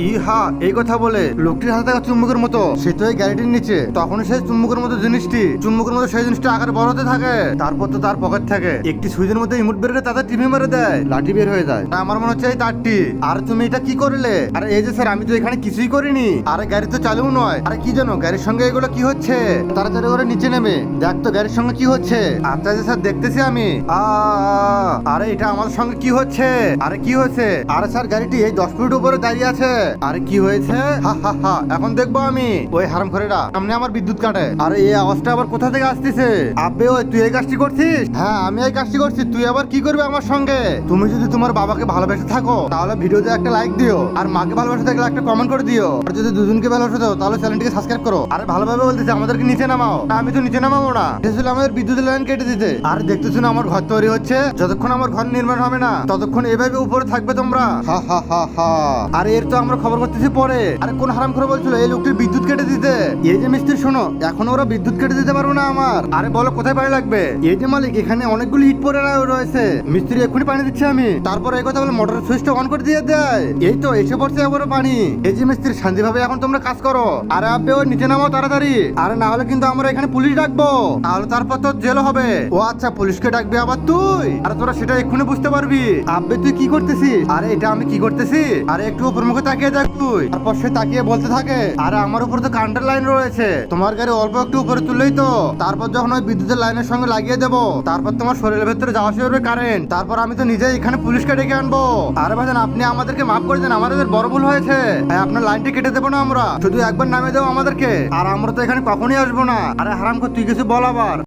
ইহা এই কথা বলে লোকটির হাতে থাকা চুম্বকের মতো সে তো এই গাড়িটির নিচে, তখন সেই চুম্বকের মতো জিনিসটি চুম্বকের মতো সেই জিনিসটা আকারে বড় হতে থাকে। তারপর তো তার পকেট থেকে একটি সুইচের মধ্যে রিমোট বের করে তাদের টিভি মেরে দেয়, লাঠি বের হয়ে যায়। আমার মনে হচ্ছে এই তারটি। আর তুমি এটা কি করলে? আরে এই যে স্যার, আমি তো এখানে কিছুই করিনি। আরে গাড়ি তো চালু নয়। আরে কি জানো গাড়ির সঙ্গে এগুলো কি হচ্ছে? তাড়াতাড়ি করে নিচে নেমে দেখ তো গাড়ির সঙ্গে কি হচ্ছে। আচ্ছা যে স্যার দেখতেছি আমি। আরে এটা আমাদের সঙ্গে কি হচ্ছে? আরে কি হয়েছে? আরে স্যার গাড়িটি এই 10 ফুট উপরে দাঁড়িয়ে আছে। আরে কি হয়েছে? হা হা হা, এখন দেখবো আমি। ওই হারামখোরেরা সামনে আমার বিদ্যুৎ কাটে। আরে এই আওয়াজটা আবার কোথা থেকে আসতেছে? আব্বে ওই তুই এই কাজটি করছিস? হ্যাঁ আমি এই কাজটি করছি। তুই আবার কি করবি আমার সঙ্গে? তুমি যদি তোমার বাবাকে ভালোবেসে থাকো তাহলে ভিডিওতে একটা লাইক দিও, আর মাকে ভালোবেসে থাকলে একটা কমেন্ট করে দিও, আর যদি দুজনকে ভালোবেসে দাও তাহলে চ্যানেলটিকে সাবস্ক্রাইব করো। আরে ভালোভাবে বলতেছে আমাদেরকে নিচে নামাও। আমি তো নিচে নামাবো না, এসেছিল আমাদের বিদ্যুতের লাইন কেটে দিতে। আর দেখতেছো না আমার ঘর তৈরি হচ্ছে, যতক্ষণ আমার ঘর নির্মাণ হবে না ততক্ষণ এভাবে উপরে থাকবে তোমরা। হা হা হা হা। আর এর তো আমরা খবর করতেছি পরে। আরে কোন হারাম করে বলছিল এই লোকটির বিদ্যুৎ কেটে দিতে? এই যে মিস্ত্রি শোনো, এখন ওরা বিদ্যুৎ কেটে দিতে পারবো না আমার। আরে বলো কোথায় পানি লাগবে? এই যে মালিক, এখানে অনেকগুলো ইট পড়ে রয়েছে, মিস্ত্রি এক্ষুনি পানি দিচ্ছে আমি। তারপর এই কথা বলে মোটরের সুইচটা অন করে দিয়ে দেয়। এই তো এসে পড়ছে এবারে পানি। এই যে মিস্ত্রি, শান্তিভাবে এখন তোমরা কাজ করো। আরে আব্বে ওই নিচে নামাও তাড়াতাড়ি। আরে না হলে কিন্তু আমরা এখানে পুলিশ ডাকবো, তাহলে তারপর তো জেল হবে। ও আচ্ছা, পুলিশকে ডাকবি আবার তুই? আরে তোরা সেটা এক্ষুনি বুঝতে পারবি। আব্বে তুই কি করতেছিস? আরে এটা আমি কি করতেছি? আরে একটু উপর মুখে তাকিয়ে দেখ তুই। তারপর সে তাকিয়ে বলতে থাকে, আরে আমার উপর তো কারেন্টের লাইন রয়েছে, তোমার গাড়ি অল্প একটু উপরে তুললেই তো। তারপর যখন ওই বিদ্যুতের লাইনের সঙ্গে লাগিয়ে দেবো, তারপর তোমার শরীরের ভেতরে যাওয়া শুরু হবে কারেন্ট। তারপর আমি তো নিজেই এখানে পুলিশকে ডেকে আনবো। আরে ভাইজান, আপনি আমাদেরকে মাফ করে দেন, আমাদের বড় ভুল হয়েছে। হ্যাঁ, আপনার লাইনটি কেটে দেবো না আমরা, শুধু একবার নামিয়ে দেবো আমাদেরকে, আর আমরা তো এখানে কখনই আসবো না। আরে হারামখোর, তুই কিছু বল আবার।